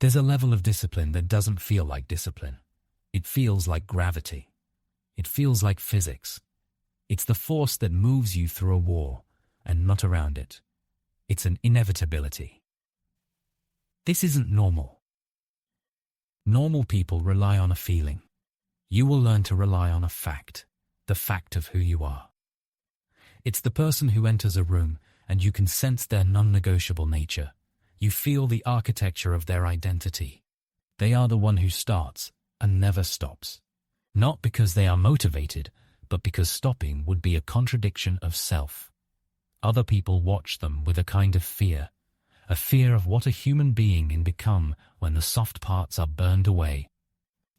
There's a level of discipline that doesn't feel like discipline. It feels like gravity. It feels like physics. It's the force that moves you through a wall and not around it. It's an inevitability. This isn't normal. Normal people rely on a feeling. You will learn to rely on a fact, the fact of who you are. It's the person who enters a room and you can sense their non-negotiable nature. You feel the architecture of their identity. They are the one who starts and never stops. Not because they are motivated, but because stopping would be a contradiction of self. Other people watch them with a kind of fear, a fear of what a human being can become when the soft parts are burned away.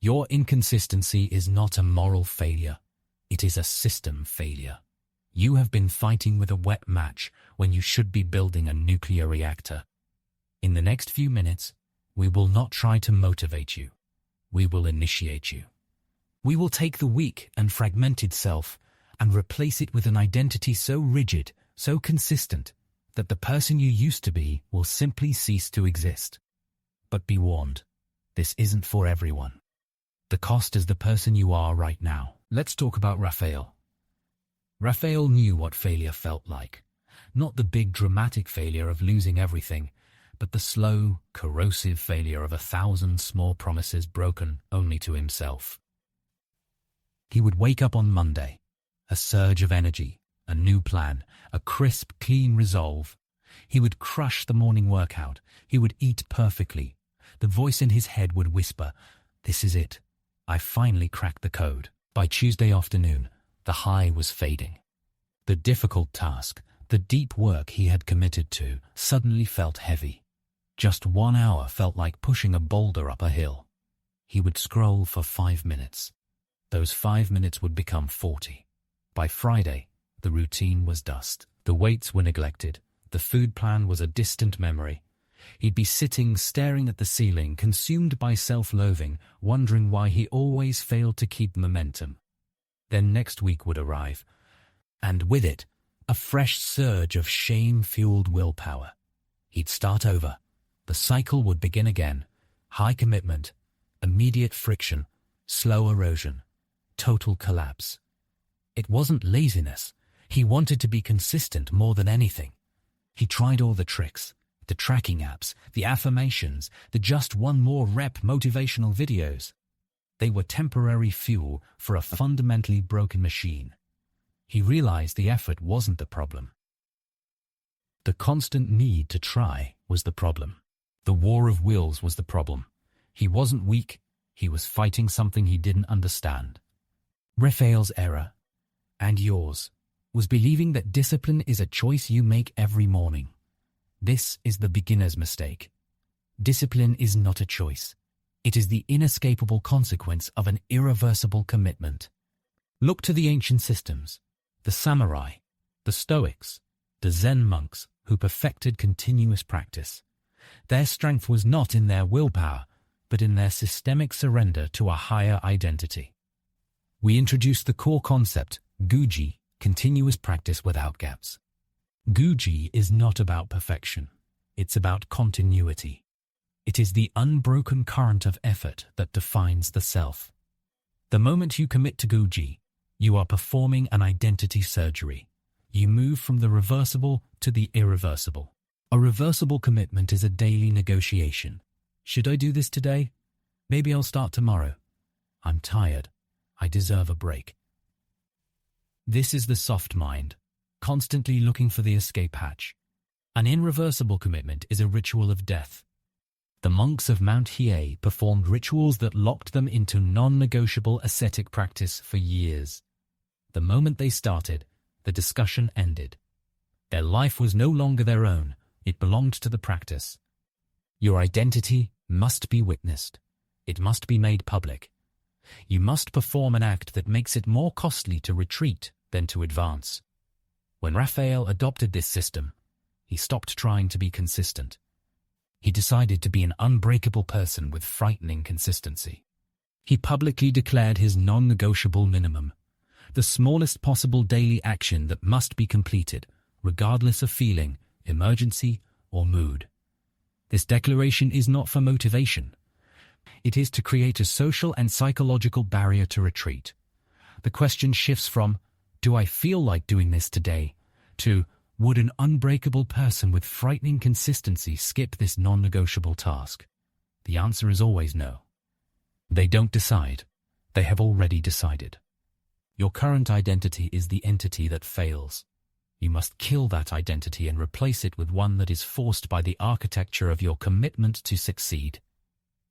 Your inconsistency is not a moral failure. It is a system failure. You have been fighting with a wet match when you should be building a nuclear reactor. In the next few minutes, we will not try to motivate you. We will initiate you. We will take the weak and fragmented self and replace it with an identity so rigid, so consistent, that the person you used to be will simply cease to exist. But be warned, this isn't for everyone. The cost is the person you are right now. Let's talk about Raphael. Raphael knew what failure felt like. Not the big dramatic failure of losing everything, but the slow, corrosive failure of 1,000 small promises broken only to himself. He would wake up on Monday, a surge of energy, a new plan, a crisp, clean resolve. He would crush the morning workout. He would eat perfectly. The voice in his head would whisper, "This is it. I finally cracked the code." By Tuesday afternoon, the high was fading. The difficult task, the deep work he had committed to, suddenly felt heavy. Just 1 hour felt like pushing a boulder up a hill. He would scroll for 5 minutes. Those 5 minutes would become 40. By Friday, the routine was dust. The weights were neglected. The food plan was a distant memory. He'd be sitting, staring at the ceiling, consumed by self-loathing, wondering why he always failed to keep momentum. Then next week would arrive, and with it, a fresh surge of shame-fueled willpower. He'd start over. The cycle would begin again. High commitment, immediate friction, slow erosion, total collapse. It wasn't laziness. He wanted to be consistent more than anything. He tried all the tricks, the tracking apps, the affirmations, the just one more rep motivational videos. They were temporary fuel for a fundamentally broken machine. He realized the effort wasn't the problem. The constant need to try was the problem. The war of wills was the problem. He wasn't weak. He was fighting something he didn't understand. Raphael's error, and yours, was believing that discipline is a choice you make every morning. This is the beginner's mistake. Discipline is not a choice. It is the inescapable consequence of an irreversible commitment. Look to the ancient systems, the samurai, the Stoics, the Zen monks who perfected continuous practice. Their strength was not in their willpower, but in their systemic surrender to a higher identity. We introduced the core concept, Guji, continuous practice without gaps. Guji is not about perfection. It's about continuity. It is the unbroken current of effort that defines the self. The moment you commit to Guji, you are performing an identity surgery. You move from the reversible to the irreversible. A reversible commitment is a daily negotiation. Should I do this today? Maybe I'll start tomorrow. I'm tired. I deserve a break. This is the soft mind, constantly looking for the escape hatch. An irreversible commitment is a ritual of death. The monks of Mount Hiei performed rituals that locked them into non-negotiable ascetic practice for years. The moment they started, the discussion ended. Their life was no longer their own. It belonged to the practice. Your identity must be witnessed. It must be made public. You must perform an act that makes it more costly to retreat than to advance. When Raphael adopted this system, he stopped trying to be consistent. He decided to be an unbreakable person with frightening consistency. He publicly declared his non-negotiable minimum, the smallest possible daily action that must be completed, regardless of feeling, emergency, or mood. This declaration is not for motivation. It is to create a social and psychological barrier to retreat. The question shifts from, "Do I feel like doing this today?" to, "Would an unbreakable person with frightening consistency skip this non-negotiable task?" The answer is always no. They don't decide. They have already decided. Your current identity is the entity that fails. You must kill that identity and replace it with one that is forced by the architecture of your commitment to succeed.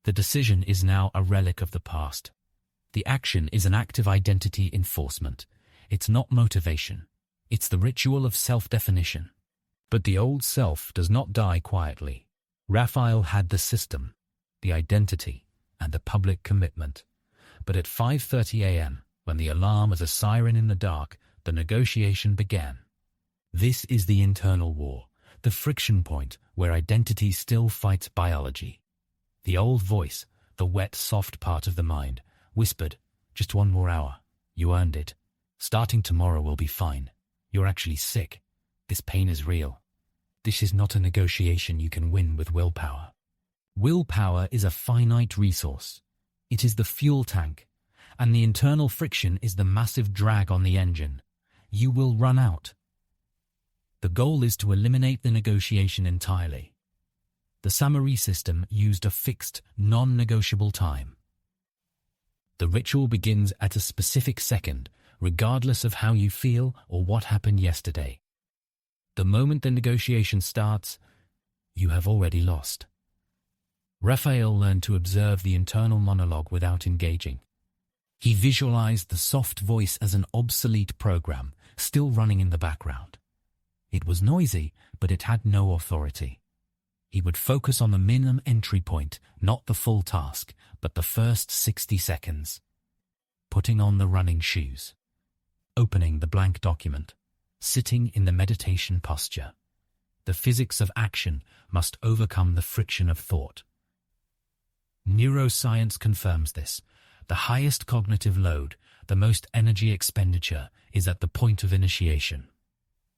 The decision is now a relic of the past. The action is an act of identity enforcement. It's not motivation. It's the ritual of self-definition. But the old self does not die quietly. Raphael had the system, the identity, and the public commitment. But at 5:30 a.m., when the alarm was a siren in the dark, the negotiation began. This is the internal war, the friction point where identity still fights biology. The old voice, the wet, soft part of the mind, whispered, "Just one more hour. You earned it. Starting tomorrow will be fine. You're actually sick. This pain is real." This is not a negotiation you can win with willpower. Willpower is a finite resource. It is the fuel tank, and the internal friction is the massive drag on the engine. You will run out. The goal is to eliminate the negotiation entirely. The Samari system used a fixed, non-negotiable time. The ritual begins at a specific second, regardless of how you feel or what happened yesterday. The moment the negotiation starts, you have already lost. Raphael learned to observe the internal monologue without engaging. He visualized the soft voice as an obsolete program, still running in the background. It was noisy, but it had no authority. He would focus on the minimum entry point, not the full task, but the first 60 seconds. Putting on the running shoes. Opening the blank document. Sitting in the meditation posture. The physics of action must overcome the friction of thought. Neuroscience confirms this. The highest cognitive load, the most energy expenditure, is at the point of initiation.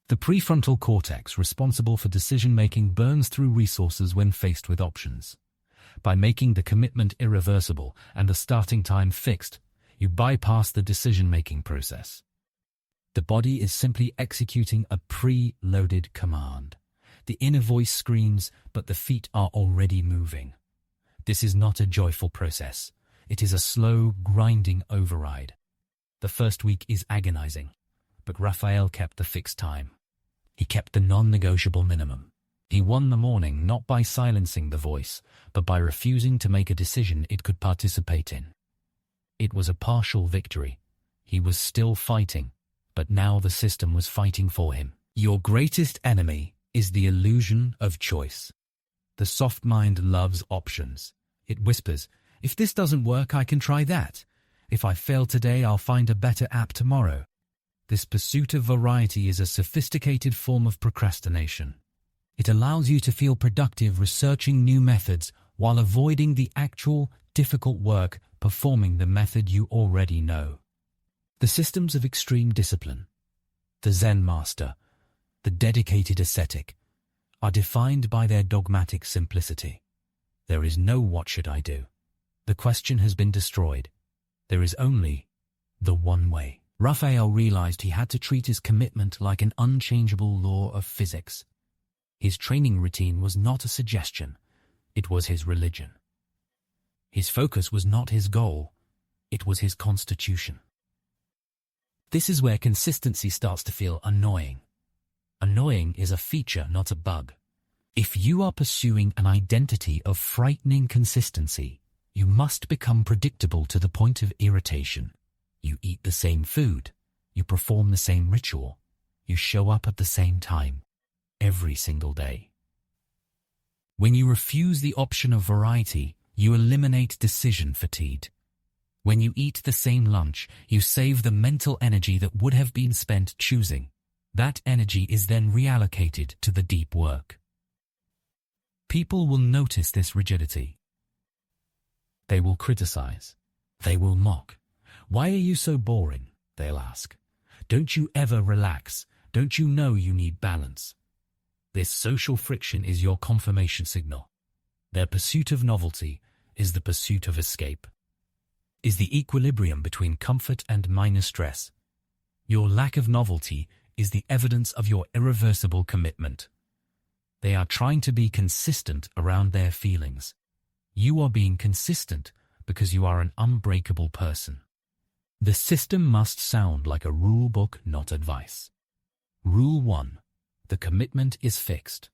The prefrontal cortex, responsible for decision-making, burns through resources when faced with options. By making the commitment irreversible and the starting time fixed, you bypass the decision-making process. The body is simply executing a pre-loaded command. The inner voice screams, but the feet are already moving. This is not a joyful process. It is a slow, grinding override. The first week is agonizing, but Raphael kept the fixed time. He kept the non-negotiable minimum. He won the morning not by silencing the voice, but by refusing to make a decision it could participate in. It was a partial victory. He was still fighting, but now the system was fighting for him. Your greatest enemy is the illusion of choice. The soft mind loves options. It whispers, "If this doesn't work, I can try that. If I fail today, I'll find a better app tomorrow." This pursuit of variety is a sophisticated form of procrastination. It allows you to feel productive researching new methods while avoiding the actual, difficult work performing the method you already know. The systems of extreme discipline, the Zen master, the dedicated ascetic, are defined by their dogmatic simplicity. There is no "what should I do?" The question has been destroyed. There is only the one way. Raphael realized he had to treat his commitment like an unchangeable law of physics. His training routine was not a suggestion, it was his religion. His focus was not his goal, it was his constitution. This is where consistency starts to feel annoying. Annoying is a feature, not a bug. If you are pursuing an identity of frightening consistency, you must become predictable to the point of irritation. You eat the same food, you perform the same ritual, you show up at the same time, every single day. When you refuse the option of variety, you eliminate decision fatigue. When you eat the same lunch, you save the mental energy that would have been spent choosing. That energy is then reallocated to the deep work. People will notice this rigidity. They will criticize. They will mock. "Why are you so boring?" they'll ask. "Don't you ever relax? Don't you know you need balance?" This social friction is your confirmation signal. Their pursuit of novelty is the pursuit of escape, is the equilibrium between comfort and minor stress. Your lack of novelty is the evidence of your irreversible commitment. They are trying to be consistent around their feelings. You are being consistent because you are an unbreakable person. The system must sound like a rule book, not advice. Rule 1. The commitment is fixed.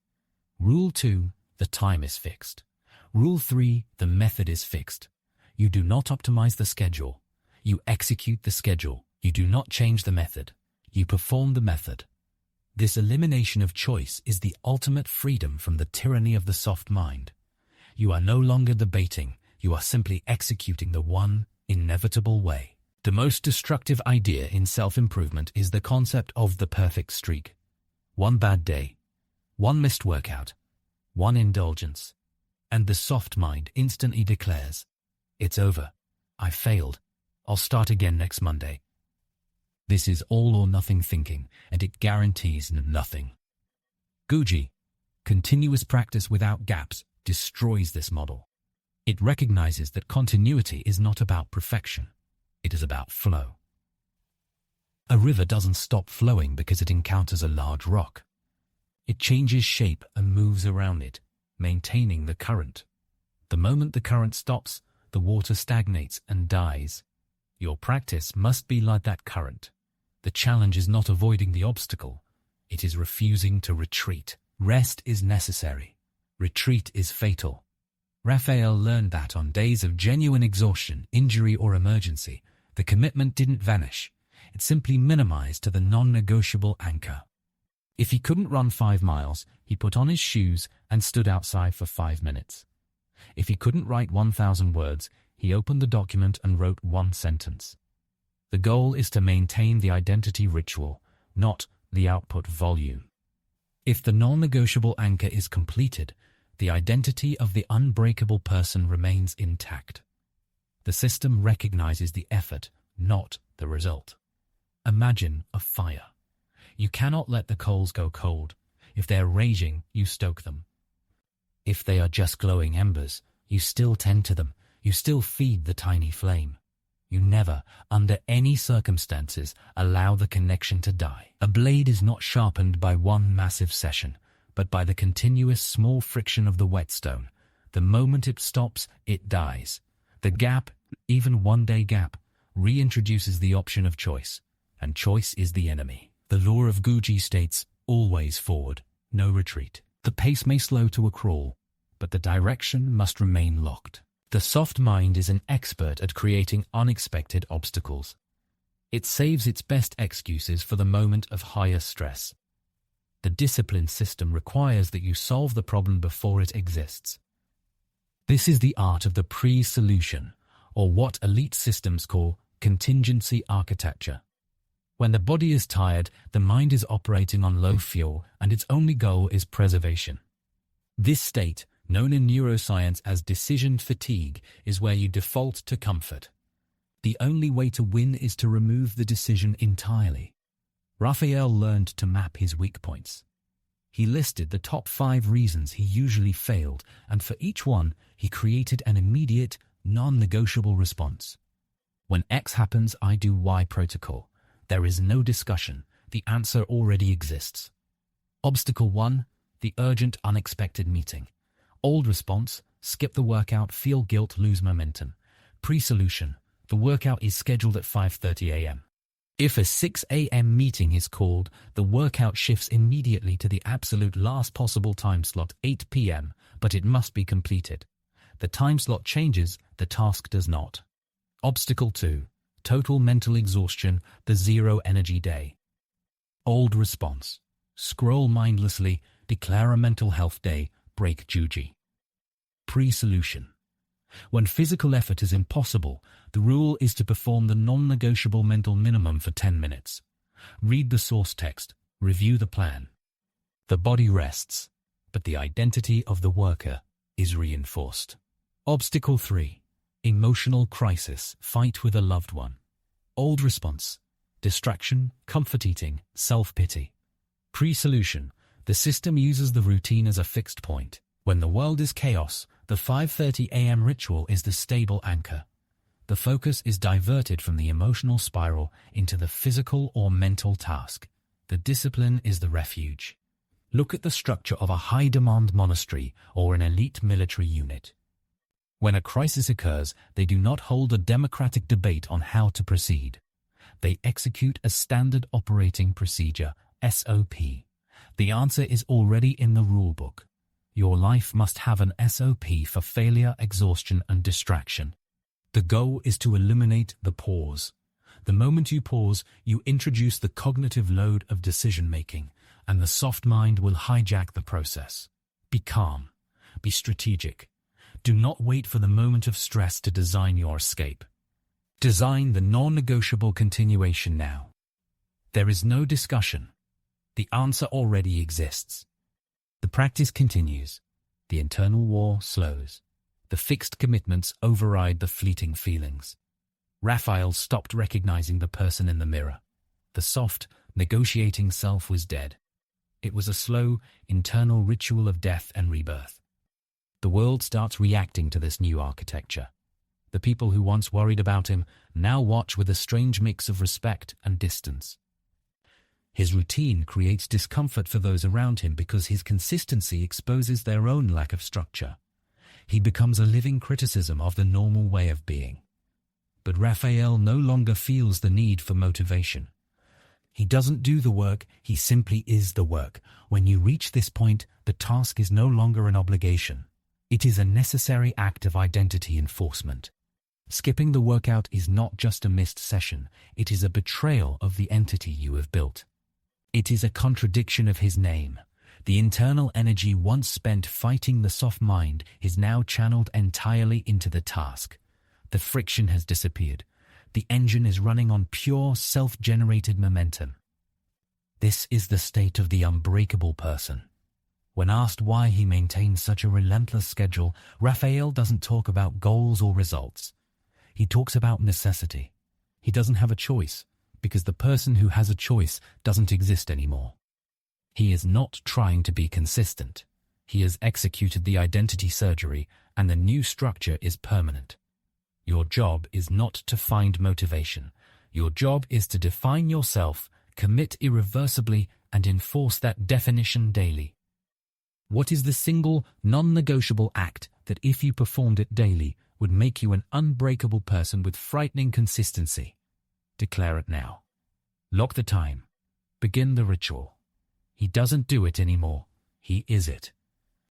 Rule 2. The time is fixed. Rule 3. The method is fixed. You do not optimize the schedule. You execute the schedule. You do not change the method. You perform the method. This elimination of choice is the ultimate freedom from the tyranny of the soft mind. You are no longer debating. You are simply executing the one inevitable way. The most destructive idea in self-improvement is the concept of the perfect streak. One bad day, one missed workout, one indulgence, and the soft mind instantly declares, "It's over. I failed. I'll start again next Monday." This is all or nothing thinking, and it guarantees nothing. Guji, continuous practice without gaps, destroys this model. It recognizes that continuity is not about perfection. It is about flow. A river doesn't stop flowing because it encounters a large rock. It changes shape and moves around it, maintaining the current. The moment the current stops, the water stagnates and dies. Your practice must be like that current. The challenge is not avoiding the obstacle. It is refusing to retreat. Rest is necessary. Retreat is fatal. Raphael learned that on days of genuine exhaustion, injury, or emergency, the commitment didn't vanish. It simply minimized to the non-negotiable anchor. If he couldn't run 5 miles, he put on his shoes and stood outside for 5 minutes. If he couldn't write 1,000 words, he opened the document and wrote 1 sentence. The goal is to maintain the identity ritual, not the output volume. If the non-negotiable anchor is completed, the identity of the unbreakable person remains intact. The system recognizes the effort, not the result. Imagine a fire. You cannot let the coals go cold. If they are raging, you stoke them. If they are just glowing embers, you still tend to them. You still feed the tiny flame. You never, under any circumstances, allow the connection to die. A blade is not sharpened by one massive session, but by the continuous small friction of the whetstone. The moment it stops, it dies. The gap, even one-day gap, reintroduces the option of choice, and choice is the enemy. The law of Guji states, always forward, no retreat. The pace may slow to a crawl, but the direction must remain locked. The soft mind is an expert at creating unexpected obstacles. It saves its best excuses for the moment of higher stress. The discipline system requires that you solve the problem before it exists. This is the art of the pre-solution, or what elite systems call contingency architecture. When the body is tired, the mind is operating on low fuel, and its only goal is preservation. This state, known in neuroscience as decision fatigue, is where you default to comfort. The only way to win is to remove the decision entirely. Raphael learned to map his weak points. He listed the top 5 reasons he usually failed, and for each one, he created an immediate, non-negotiable response. When X happens, I do Y protocol. There is no discussion. The answer already exists. Obstacle 1, the urgent, unexpected meeting. Old response, skip the workout, feel guilt, lose momentum. Pre-solution, the workout is scheduled at 5:30 a.m. If a 6 a.m. meeting is called, the workout shifts immediately to the absolute last possible time slot, 8 p.m., but it must be completed. The time slot changes, the task does not. Obstacle 2, total mental exhaustion, the zero energy day. Old response, scroll mindlessly, declare a mental health day, break Guji. Pre-solution. When physical effort is impossible, the rule is to perform the non-negotiable mental minimum for 10 minutes. Read the source text, review the plan. The body rests, but the identity of the worker is reinforced. Obstacle 3. Emotional crisis, fight with a loved one. Old response, distraction, comfort eating, self-pity. Pre-solution. The system uses the routine as a fixed point. When the world is chaos, The 5:30 a.m. ritual is the stable anchor. The focus is diverted from the emotional spiral into the physical or mental task. The discipline is the refuge. Look at the structure of a high-demand monastery or an elite military unit. When a crisis occurs, they do not hold a democratic debate on how to proceed. They execute a standard operating procedure, SOP. The answer is already in the rulebook. Your life must have an SOP for failure, exhaustion, and distraction. The goal is to eliminate the pause. The moment you pause, you introduce the cognitive load of decision-making, and the soft mind will hijack the process. Be calm. Be strategic. Do not wait for the moment of stress to design your escape. Design the non-negotiable continuation now. There is no discussion. The answer already exists. The practice continues. The internal war slows. The fixed commitments override the fleeting feelings. Raphael stopped recognizing the person in the mirror. The soft, negotiating self was dead. It was a slow, internal ritual of death and rebirth. The world starts reacting to this new architecture. The people who once worried about him now watch with a strange mix of respect and distance. His routine creates discomfort for those around him because his consistency exposes their own lack of structure. He becomes a living criticism of the normal way of being. But Raphael no longer feels the need for motivation. He doesn't do the work, he simply is the work. When you reach this point, the task is no longer an obligation. It is a necessary act of identity enforcement. Skipping the workout is not just a missed session, it is a betrayal of the entity you have built. It is a contradiction of his name. The internal energy once spent fighting the soft mind is now channeled entirely into the task. The friction has disappeared. The engine is running on pure, self-generated momentum. This is the state of the unbreakable person. When asked why he maintains such a relentless schedule, Raphael doesn't talk about goals or results. He talks about necessity. He doesn't have a choice, because the person who has a choice doesn't exist anymore. He is not trying to be consistent. He has executed the identity surgery, and the new structure is permanent. Your job is not to find motivation. Your job is to define yourself, commit irreversibly, and enforce that definition daily. What is the single, non-negotiable act that if you performed it daily would make you an unbreakable person with frightening consistency? Declare it now. Lock the time. Begin the ritual. He doesn't do it anymore. He is it.